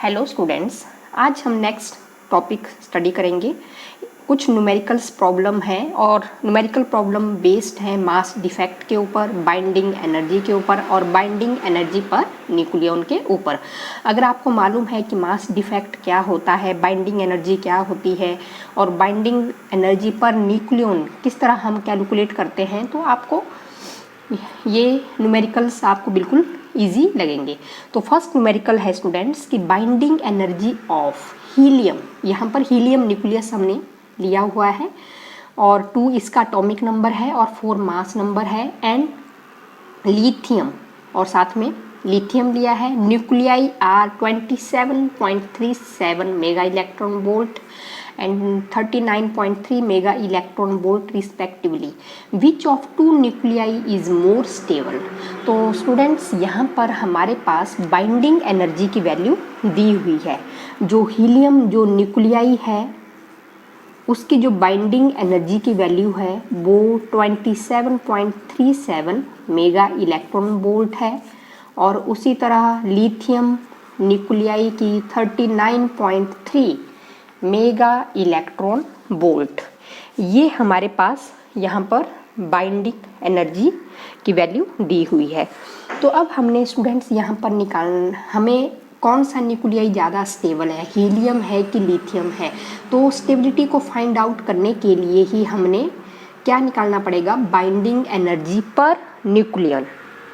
Hello students, आज हम next topic study करेंगे। कुछ न्यूमेरिकल्स प्रॉब्लम है और न्यूमेरिकल प्रॉब्लम बेस्ड है मास डिफेक्ट के ऊपर, बाइंडिंग एनर्जी के ऊपर और बाइंडिंग एनर्जी पर न्यूक्लियन के ऊपर। अगर आपको मालूम है कि मास डिफेक्ट क्या होता है, बाइंडिंग एनर्जी क्या होती है और बाइंडिंग एनर्जी पर न्यूक्लियन किस तरह हम कैलकुलेट करते हैं, तो आपको ये न्यूमेरिकल्स आपको बिल्कुल इजी लगेंगे। तो फर्स्ट न्यूमेरिकल है स्टूडेंट्स कि बाइंडिंग एनर्जी ऑफ हीलियम। यहाँ पर हीलियम न्यूक्लियस हमने लिया हुआ है और 2 इसका एटॉमिक नंबर है और 4 मास नंबर है, एंड लिथियम और साथ में लिथियम लिया है। Nuclei are 27.37 mega electron volt and 39.3 mega electron volt respectively. Which of two nuclei is more stable? तो स्टूडेंट्स यहाँ पर हमारे पास बाइंडिंग एनर्जी की वैल्यू दी हुई है। जो हीलियम जो न्यूक्लियाई है उसकी जो बाइंडिंग एनर्जी की वैल्यू है वो 27.37 मेगा इलेक्ट्रॉन वोल्ट है और उसी तरह लिथियम न्यूक्लियाई की 39.3 मेगा इलेक्ट्रॉन वोल्ट। ये हमारे पास यहाँ पर बाइंडिंग एनर्जी की वैल्यू दी हुई है। तो अब हमने स्टूडेंट्स यहाँ पर हमें कौन सा न्यूक्लियाई ज़्यादा स्टेबल है, हीलियम है कि लिथियम है। तो स्टेबिलिटी को फाइंड आउट करने के लिए ही हमने क्या निकालना पड़ेगा, बाइंडिंग एनर्जी पर न्यूक्लियन।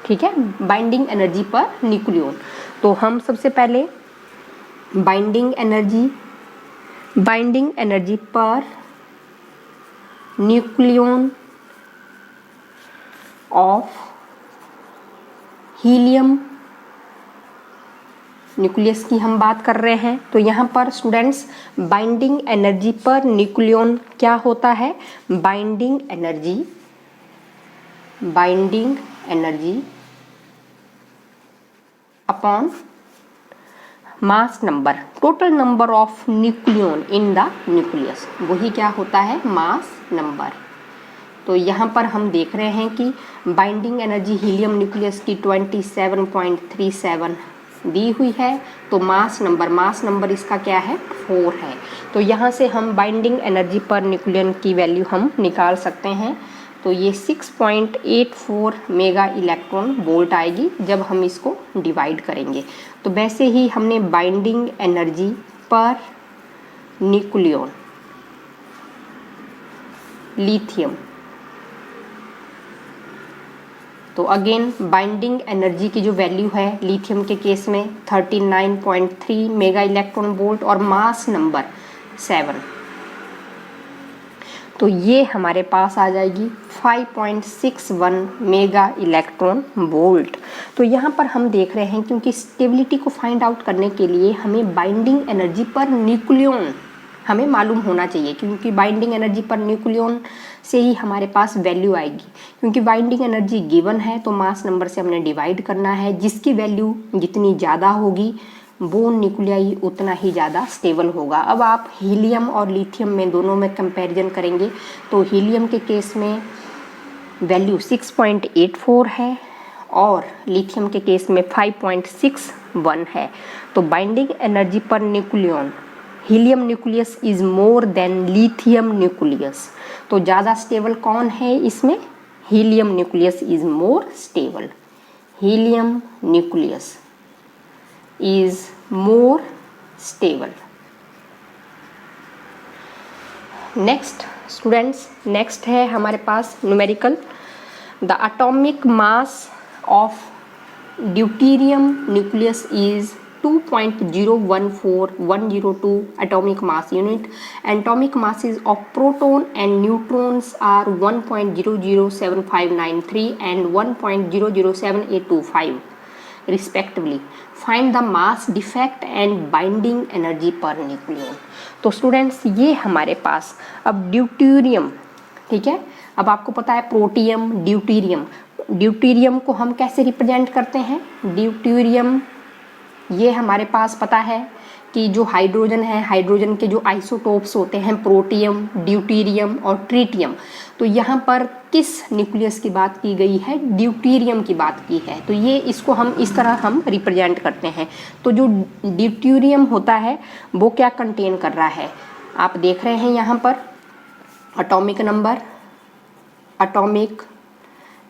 ठीक है, बाइंडिंग एनर्जी पर न्यूक्लियन। तो हम सबसे पहले binding energy per nucleon of helium nucleus की हम बात कर रहे हैं। तो यहाँ पर students binding energy per nucleon क्या होता है, binding energy upon mass number, total number of nucleon in the nucleus, वही क्या होता है, मास नंबर। तो यहाँ पर हम देख रहे हैं कि बाइंडिंग एनर्जी हीलियम न्यूक्लियस की 27.37 दी हुई है। तो मास नंबर इसका क्या है, 4 है। तो यहाँ से हम बाइंडिंग एनर्जी पर न्यूक्लियन की वैल्यू हम निकाल सकते हैं। तो ये 6.84 मेगा इलेक्ट्रॉन वोल्ट आएगी जब हम इसको डिवाइड करेंगे। तो वैसे ही हमने binding energy per nucleon lithium, तो अगेन बाइंडिंग एनर्जी की जो वैल्यू है लिथियम के केस में 39.3 मेगा इलेक्ट्रॉन वोल्ट और मास नंबर 7, तो ये हमारे पास आ जाएगी 5.61 मेगा इलेक्ट्रॉन वोल्ट। तो यहाँ पर हम देख रहे हैं क्योंकि स्टेबिलिटी को फाइंड आउट करने के लिए हमें बाइंडिंग एनर्जी पर न्यूक्लियन हमें मालूम होना चाहिए, क्योंकि बाइंडिंग एनर्जी पर न्यूक्लियन से ही हमारे पास वैल्यू आएगी। क्योंकि बाइंडिंग एनर्जी गिवन है तो मास नंबर से हमने डिवाइड करना है, जिसकी वैल्यू जितनी ज़्यादा होगी वो न्यूक्लियाई उतना ही ज़्यादा स्टेबल होगा। अब आप हीलियम और लिथियम में दोनों में कंपैरिजन करेंगे तो हीलियम के केस में वैल्यू 6.84 है और लिथियम के केस में 5.61 है। तो binding energy per nucleon helium nucleus is more than lithium nucleus. तो ज़्यादा स्टेबल कौन है इसमें, helium nucleus is more stable, helium nucleus is more stable. Next students, next है हमारे पास numerical, the atomic mass of deuterium nucleus is 2.014102 atomic mass unit, and atomic masses of proton and neutrons are 1.007593 and 1.007825 respectively. Find the mass defect and binding energy per nucleon. तो students ये हमारे पास अब deuterium, ठीक है, अब आपको पता है प्रोटियम ड्यूटेरियम को हम कैसे रिप्रेजेंट करते हैं, ड्यूटेरियम ये हमारे पास पता है कि जो हाइड्रोजन है, हाइड्रोजन के जो आइसोटोप्स होते हैं प्रोटियम, ड्यूटेरियम और ट्रिटियम, तो यहाँ पर किस न्यूक्लियस की बात की गई है? ड्यूटेरियम की बात की है। तो ये इसको हम इस तरह हम रिप्रेजेंट करते हैं। तो जो ड्यूटेरियम होता है वो क्या कंटेन कर रहा है? आप देख रहे हैं यहाँ पर एटॉमिक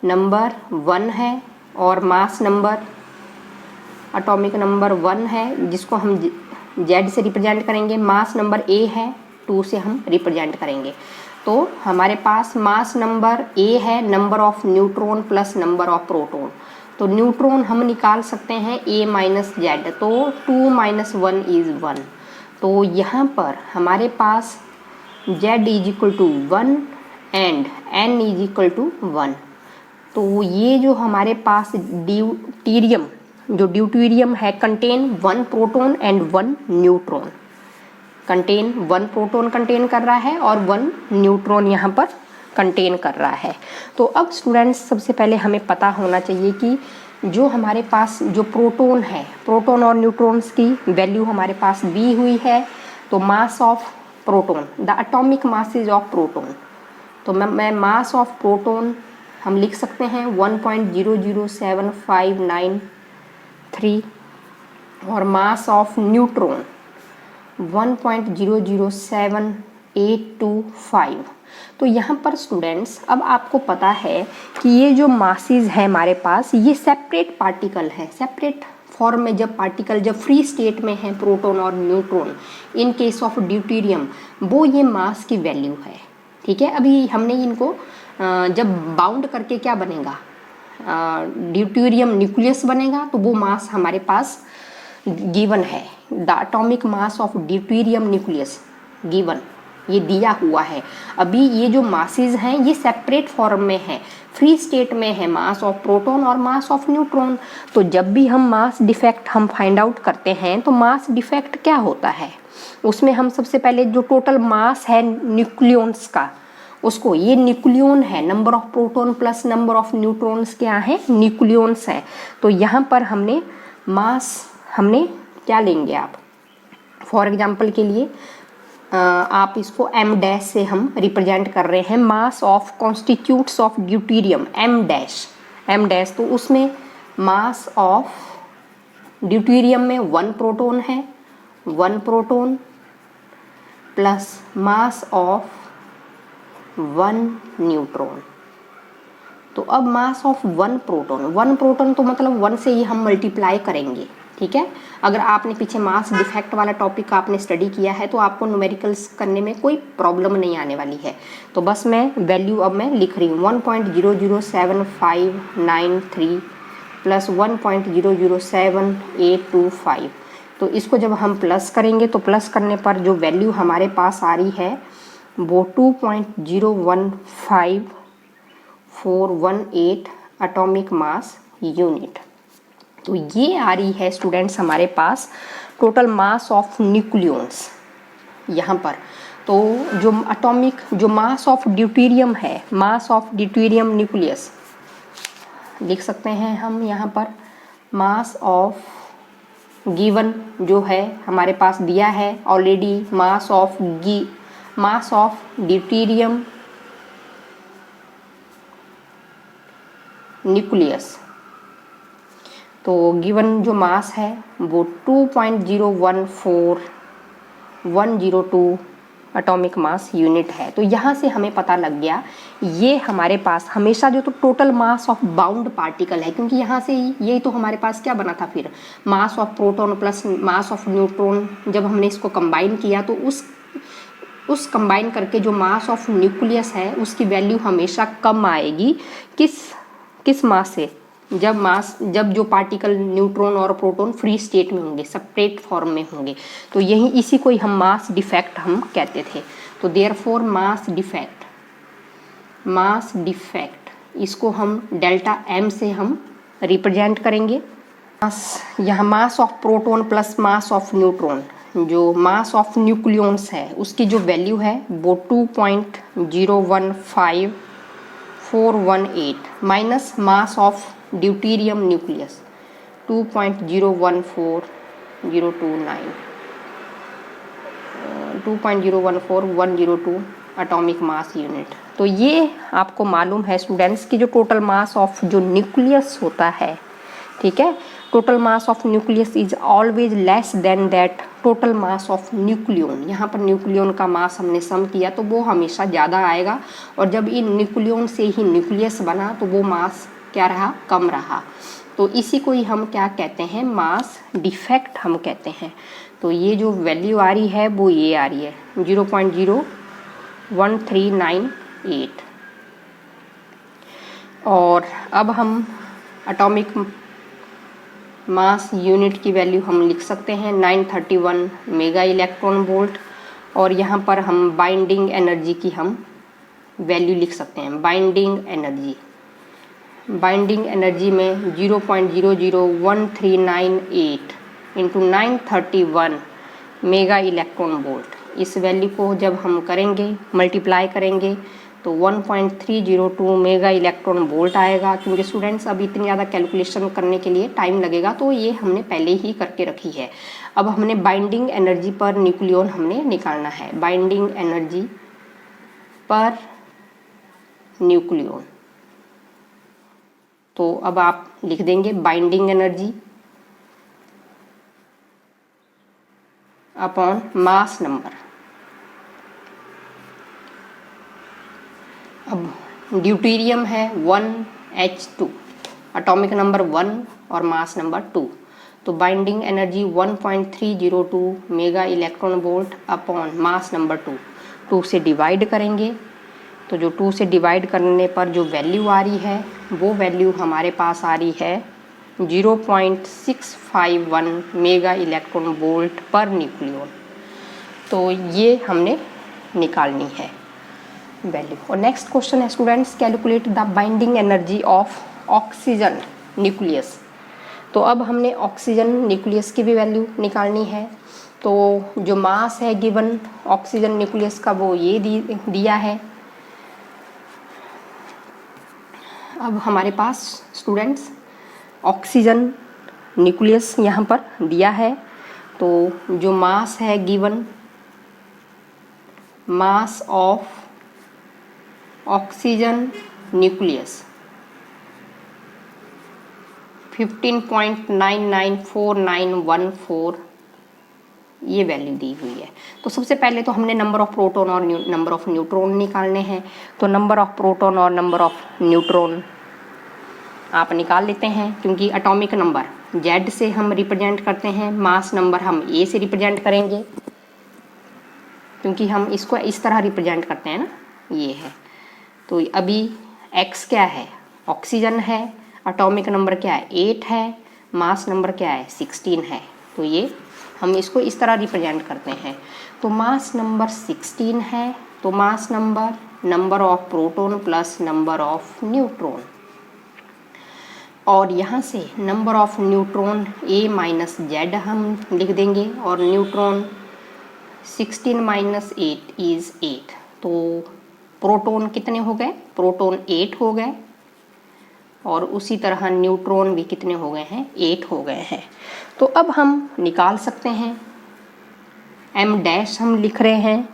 नंबर 1 है और मास नंबर एटॉमिक नंबर 1 है, जिसको हम Z से रिप्रेजेंट करेंगे। मास नंबर A है, 2 से हम रिप्रेजेंट करेंगे। तो हमारे पास मास नंबर A है, number of neutron plus number of proton. तो न्यूट्रॉन हम निकाल सकते हैं A माइनस Z, तो 2 माइनस 1 इज़ 1। तो यहाँ पर हमारे पास Z is equal to 1 and N is equal to 1। तो ये जो हमारे पास ड्यूटेरियम है contain 1 proton and 1 neutron, contain 1 proton contain कर रहा है और 1 न्यूट्रॉन यहाँ पर कंटेन कर रहा है। तो अब स्टूडेंट्स सबसे पहले हमें पता होना चाहिए कि जो हमारे पास जो प्रोटॉन है, प्रोटॉन और न्यूट्रॉन्स की वैल्यू हमारे पास दी हुई है। तो mass of proton, the atomic masses of proton, तो मैं मास ऑफ प्रोटॉन हम लिख सकते हैं 1.00759 और मास ऑफ न्यूट्रॉन 1.00785। तो यहाँ पर स्टूडेंट्स अब आपको पता है कि ये जो मासेस है हमारे पास, ये सेपरेट पार्टिकल है, सेपरेट फॉर्म में जब पार्टिकल जब फ्री स्टेट में है प्रोटॉन और neutron, in case of deuterium वो ये मास की वैल्यू है। ठीक है, अभी हमने इनको जब बाउंड करके क्या बनेगा, ड्यूटेरियम न्यूक्लियस बनेगा, तो वो मास हमारे पास गिवन है। The atomic mass of deuterium nucleus given, ये दिया हुआ है। अभी ये जो मासेस हैं ये सेपरेट फॉर्म में है, फ्री स्टेट में है, मास ऑफ प्रोटॉन और मास ऑफ न्यूट्रॉन। तो जब भी हम मास डिफेक्ट हम फाइंड आउट करते हैं तो मास डिफेक्ट क्या होता है, उसमें हम सबसे पहले जो टोटल मास है न्यूक्लियॉन्स का, उसको, ये न्यूक्लियॉन है, number of proton plus number of neutrons क्या है, न्यूक्लियॉन्स हैं। तो यहाँ पर हमने मास हमने क्या लेंगे आप, फॉर एग्जांपल के लिए आप इसको m डैश से हम रिप्रेजेंट कर रहे हैं, mass of constitutes of deuterium m dash, तो उसमें मास ऑफ ड्यूटेरियम में 1 प्रोटॉन है, 1 proton plus mass of 1 neutron. तो अब मास ऑफ 1 प्रोटॉन तो मतलब 1 से ही हम मल्टीप्लाई करेंगे। ठीक है, अगर आपने पीछे मास डिफेक्ट वाला टॉपिक आपने स्टडी किया है तो आपको न्यूमेरिकल्स करने में कोई प्रॉब्लम नहीं आने वाली है। तो बस मैं वैल्यू अब मैं लिख रही हूँ 1.00759 प्लस 1.00785। तो इसको जब हम प्लस करेंगे तो प्लस करने पर जो वैल्यू हमारे पास आ रही है वो 2.015418 एटॉमिक मास यूनिट। तो ये आ रही है स्टूडेंट्स हमारे पास टोटल मास ऑफ न्यूक्लियॉन्स यहाँ पर। तो जो एटॉमिक जो मास ऑफ ड्यूटेरियम है, मास ऑफ ड्यूटेरियम न्यूक्लियस लिख सकते हैं हम यहाँ पर, मास ऑफ गिवन जो है हमारे पास दिया है already, mass of deuterium nucleus. तो गिवन जो मास है वो 2.014102 एटॉमिक मास यूनिट है। तो यहाँ से हमें पता लग गया ये हमारे पास हमेशा जो तो total mass of bound particle है, क्योंकि यहाँ से यही तो हमारे पास क्या बना था फिर, mass of proton plus mass of neutron. जब हमने इसको कंबाइन किया तो उस कंबाइन करके जो मास ऑफ न्यूक्लियस है उसकी वैल्यू हमेशा कम आएगी किस मास से, जब जो पार्टिकल न्यूट्रॉन और प्रोटॉन फ्री स्टेट में होंगे, सेपरेट फॉर्म में होंगे। तो यही इसी को ही हम मास डिफेक्ट हम कहते थे। तो देयरफॉर मास डिफेक्ट इसको हम डेल्टा m से हम रिप्रेजेंट करेंगे। यहाँ mass of proton plus mass of neutron, जो मास ऑफ न्यूक्लियॉन्स है उसकी जो वैल्यू है वो 2.015418 minus mass of deuterium nucleus 2.014029। 2.014102 atomic mass unit. तो ये आपको मालूम है स्टूडेंट्स कि जो टोटल मास ऑफ जो न्यूक्लियस होता है, ठीक है, total mass of nucleus is always less than that total mass of nucleon. यहाँ पर न्यूक्लियन का मास हमने सम किया तो वो हमेशा ज़्यादा आएगा, और जब इन न्यूक्लियन से ही न्यूक्लियस बना तो वो मास क्या रहा, कम रहा। तो इसी को ही हम क्या कहते हैं, मास डिफेक्ट हम कहते हैं। तो ये जो वैल्यू आ रही है वो ये आ रही है 0.01398। और अब हम एटॉमिक मास यूनिट की वैल्यू हम लिख सकते हैं 931 मेगा इलेक्ट्रॉन वोल्ट। और यहाँ पर हम बाइंडिंग एनर्जी की हम वैल्यू लिख सकते हैं। बाइंडिंग एनर्जी में 0.00139 इंटू 931 मेगा इलेक्ट्रॉन वोल्ट। इस वैल्यू को जब हम करेंगे, मल्टीप्लाई करेंगे, तो 1.302 मेगा इलेक्ट्रॉन वोल्ट आएगा। क्योंकि स्टूडेंट्स अब इतनी ज़्यादा कैलकुलेशन करने के लिए टाइम लगेगा, तो ये हमने पहले ही करके रखी है। अब हमने बाइंडिंग एनर्जी पर न्यूक्लियन हमने निकालना है। बाइंडिंग एनर्जी पर न्यूक्लियन, तो अब आप लिख देंगे binding energy upon mass number. अब ड्यूटेरियम है 1H2, एटॉमिक नंबर 1 और मास नंबर 2। तो binding energy 1.302 mega electron volt upon mass number 2 से डिवाइड करेंगे। तो जो 2 से डिवाइड करने पर जो वैल्यू आ रही है वो वैल्यू हमारे पास आ रही है 0.651 mega electron volt per nucleon. तो ये हमने निकालनी है वैल्यू। और नेक्स्ट क्वेश्चन है students, calculate the binding energy of oxygen nucleus. तो अब हमने ऑक्सीजन न्यूक्लियस की भी वैल्यू निकालनी है। तो जो मास है गिवन ऑक्सीजन न्यूक्लियस का वो ये दिया है। अब हमारे पास स्टूडेंट्स ऑक्सीजन न्यूक्लियस यहाँ पर दिया है। तो जो मास है given, mass of oxygen nucleus 15.994914, ये वैल्यू दी हुई है। तो सबसे पहले तो हमने नंबर ऑफ प्रोटॉन और नंबर ऑफ न्यूट्रॉन निकालने हैं। तो नंबर ऑफ प्रोटॉन और नंबर ऑफ न्यूट्रॉन आप निकाल लेते हैं, क्योंकि एटॉमिक नंबर Z से हम रिप्रेजेंट करते हैं, मास नंबर हम A से रिप्रेजेंट करेंगे, क्योंकि हम इसको इस तरह रिप्रेजेंट करते हैं ना, ये है। तो अभी X क्या है, ऑक्सीजन है, एटॉमिक नंबर क्या है 8 है, मास नंबर क्या है 16 है। तो ये हम इसको इस तरह रिप्रेजेंट करते हैं। तो मास नंबर 16 है, तो mass number of proton plus number of neutron. और यहाँ से number of neutron A minus Z हम लिख देंगे, और न्यूट्रॉन 16 माइनस 8 इज़ 8। तो प्रोटॉन कितने हो गए, प्रोटॉन 8 हो गए, और उसी तरह न्यूट्रॉन भी कितने हो गए हैं, 8 हो गए हैं। तो अब हम निकाल सकते हैं M डैश हम लिख रहे हैं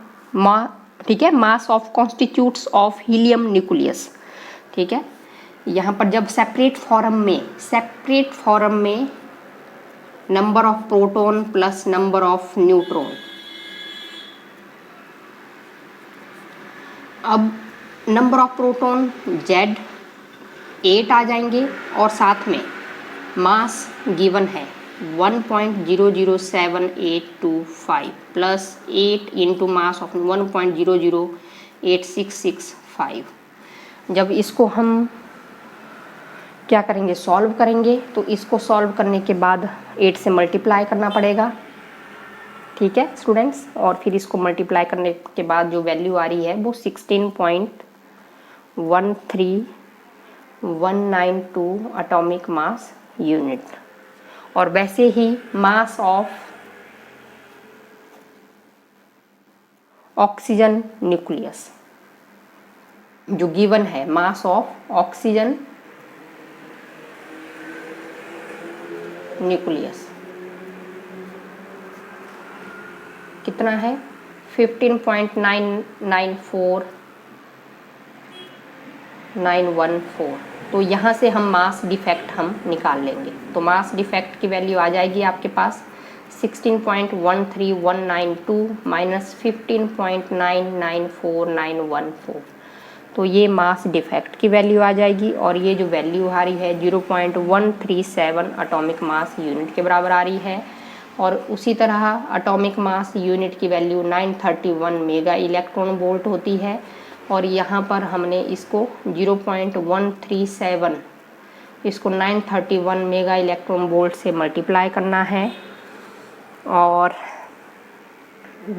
ठीक है, mass of constitutes of helium nucleus. ठीक है, यहाँ पर जब सेपरेट फॉर्म में number of proton plus number of neutron. अब नंबर ऑफ प्रोटॉन Z 8 आ जाएंगे, और साथ में मास गिवन है 1.007825 प्लस 8 इंटू मास ऑफ 1.008665। जब इसको हम क्या करेंगे, सॉल्व करेंगे, तो इसको सॉल्व करने के बाद 8 से मल्टीप्लाई करना पड़ेगा। ठीक है स्टूडेंट्स, और फिर इसको मल्टीप्लाई करने के बाद जो वैल्यू आ रही है वो 16.13192 एटॉमिक मास यूनिट। और वैसे ही मास ऑफ ऑक्सीजन न्यूक्लियस जो गिवन है, मास ऑफ ऑक्सीजन न्यूक्लियस कितना है 15.994914। तो यहाँ से हम मास डिफेक्ट हम निकाल लेंगे। तो मास डिफेक्ट की वैल्यू आ जाएगी आपके पास 16.13192 माइनस 15.994914। तो ये मास डिफेक्ट की वैल्यू आ जाएगी और ये जो वैल्यू आ रही है 0.137 एटॉमिक मास यूनिट के बराबर आ रही है। और उसी तरह एटॉमिक मास यूनिट की वैल्यू 931 मेगा इलेक्ट्रॉन वोल्ट होती है। और यहाँ पर हमने इसको 0.137 इसको 931 मेगा इलेक्ट्रॉन वोल्ट से मल्टीप्लाई करना है और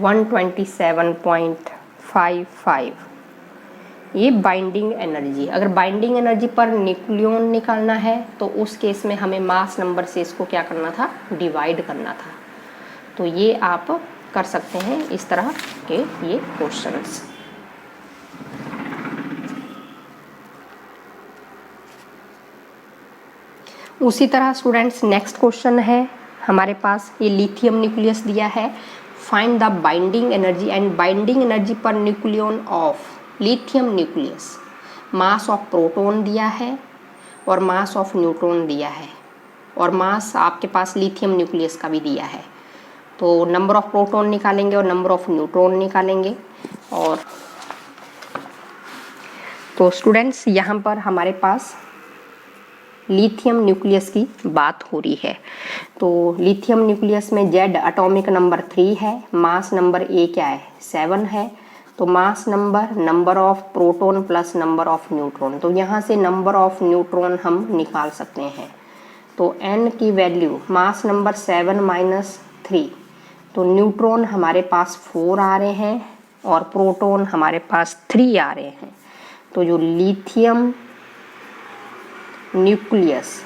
127.55 ये बाइंडिंग एनर्जी। अगर बाइंडिंग एनर्जी पर न्यूक्लियन निकालना है तो उस केस में हमें मास नंबर से इसको क्या करना था, डिवाइड करना था। तो ये आप कर सकते हैं इस तरह के ये क्वेश्चंस। उसी तरह स्टूडेंट्स नेक्स्ट क्वेश्चन है हमारे पास, ये लिथियम न्यूक्लियस दिया है। Find the binding energy and binding energy per nucleon of lithium nucleus. Mass of proton दिया है और मास ऑफ न्यूट्रॉन दिया है और मास आपके पास लिथियम न्यूक्लियस का भी दिया है। तो नंबर ऑफ प्रोटॉन निकालेंगे और नंबर ऑफ न्यूट्रॉन निकालेंगे। और तो स्टूडेंट्स यहाँ पर हमारे पास लिथियम न्यूक्लियस की बात हो रही है। तो लिथियम न्यूक्लियस में जेड एटॉमिक नंबर 3 है, मास नंबर ए क्या है 7 है। तो mass number of proton plus number of neutron. तो यहाँ से नंबर ऑफ न्यूट्रॉन हम निकाल सकते हैं। तो n की वैल्यू मास नंबर 7 माइनस 3। तो न्यूट्रॉन हमारे पास 4 आ रहे हैं और प्रोटॉन हमारे पास 3 आ रहे हैं। तो जो lithium nucleus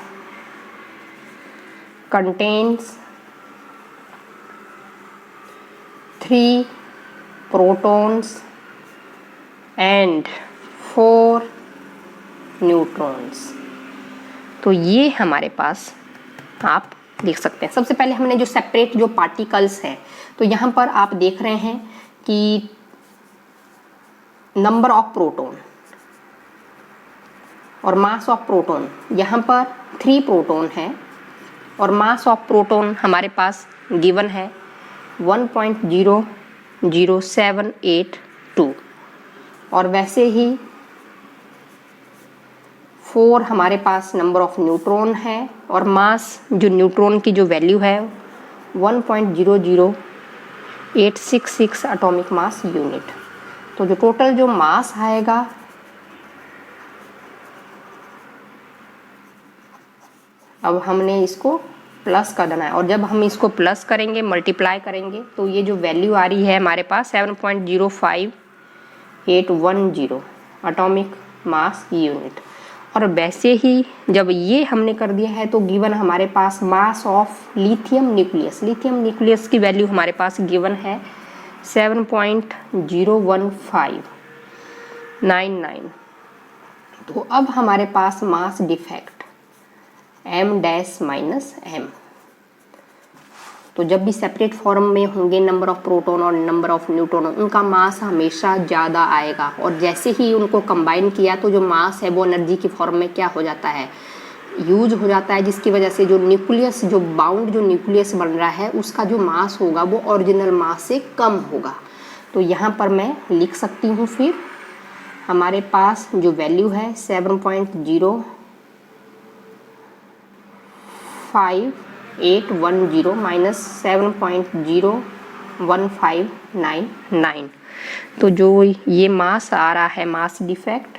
contains 3 protons and 4 neutrons। तो ये हमारे पास आप देख सकते हैं। सबसे पहले हमने जो सेपरेट जो पार्टिकल्स हैं, तो यहाँ पर आप देख रहे हैं कि नंबर ऑफ प्रोटॉन और मास ऑफ प्रोटॉन, यहाँ पर 3 प्रोटॉन है और मास ऑफ प्रोटॉन हमारे पास गिवन है 1.00782। और वैसे ही 4 हमारे पास नंबर ऑफ न्यूट्रॉन है और मास जो न्यूट्रॉन की जो वैल्यू है 1.00866 एटॉमिक मास यूनिट। तो जो टोटल जो मास आएगा अब हमने इसको प्लस कर देना है और जब हम इसको प्लस करेंगे मल्टीप्लाई करेंगे तो ये जो वैल्यू आ रही है हमारे पास 7.05810 एटॉमिक मास यूनिट। और वैसे ही जब ये हमने कर दिया है तो गिवन हमारे पास मास ऑफ लिथियम न्यूक्लियस की वैल्यू हमारे पास गिवन है 7.01599। तो अब हमारे पास mass defect m dash minus m। तो जब भी सेपरेट फॉर्म में होंगे नंबर ऑफ प्रोटॉन और नंबर ऑफ न्यूट्रॉन, उनका मास हमेशा ज़्यादा आएगा और जैसे ही उनको कंबाइन किया तो जो मास है वो एनर्जी की फॉर्म में क्या हो जाता है, यूज हो जाता है, जिसकी वजह से जो न्यूक्लियस जो बाउंड जो न्यूक्लियस बन रहा है उसका जो मास होगा वो ओरिजिनल मास से कम होगा। तो यहाँ पर मैं लिख सकती हूँ फिर हमारे पास जो वैल्यू है 7.05810 माइनस 7.01599। तो जो ये मास आ रहा है मास डिफेक्ट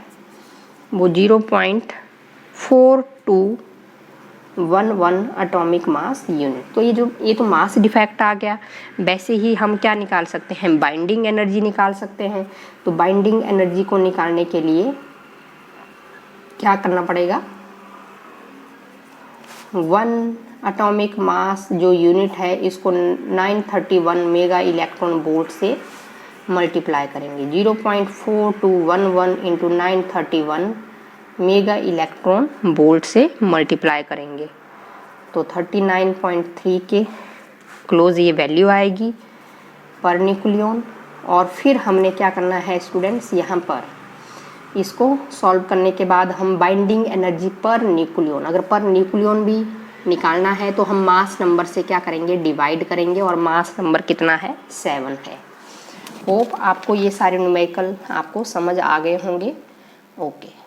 वो 0.4211 एटॉमिक मास यूनिट। तो ये तो मास डिफेक्ट आ गया। वैसे ही हम क्या निकाल सकते हैं, बाइंडिंग एनर्जी निकाल सकते हैं। तो बाइंडिंग एनर्जी को निकालने के लिए क्या करना पड़ेगा, 1 एटॉमिक मास जो यूनिट है इसको 931 मेगा इलेक्ट्रॉन वोल्ट से मल्टीप्लाई करेंगे। 0.4211 इंटू 931 मेगा इलेक्ट्रॉन वोल्ट से मल्टीप्लाई करेंगे तो 39.3 के क्लोज ये वैल्यू आएगी पर न्यूक्लियन। और फिर हमने क्या करना है स्टूडेंट्स, यहाँ पर इसको सॉल्व करने के बाद हम बाइंडिंग एनर्जी पर न्यूक्लियन, अगर पर न्यूक्लियन भी निकालना है तो हम मास नंबर से क्या करेंगे, डिवाइड करेंगे, और मास नंबर कितना है, 7 है। होप आपको ये सारे न्यूमेरिकल आपको समझ आ गए होंगे। ओके।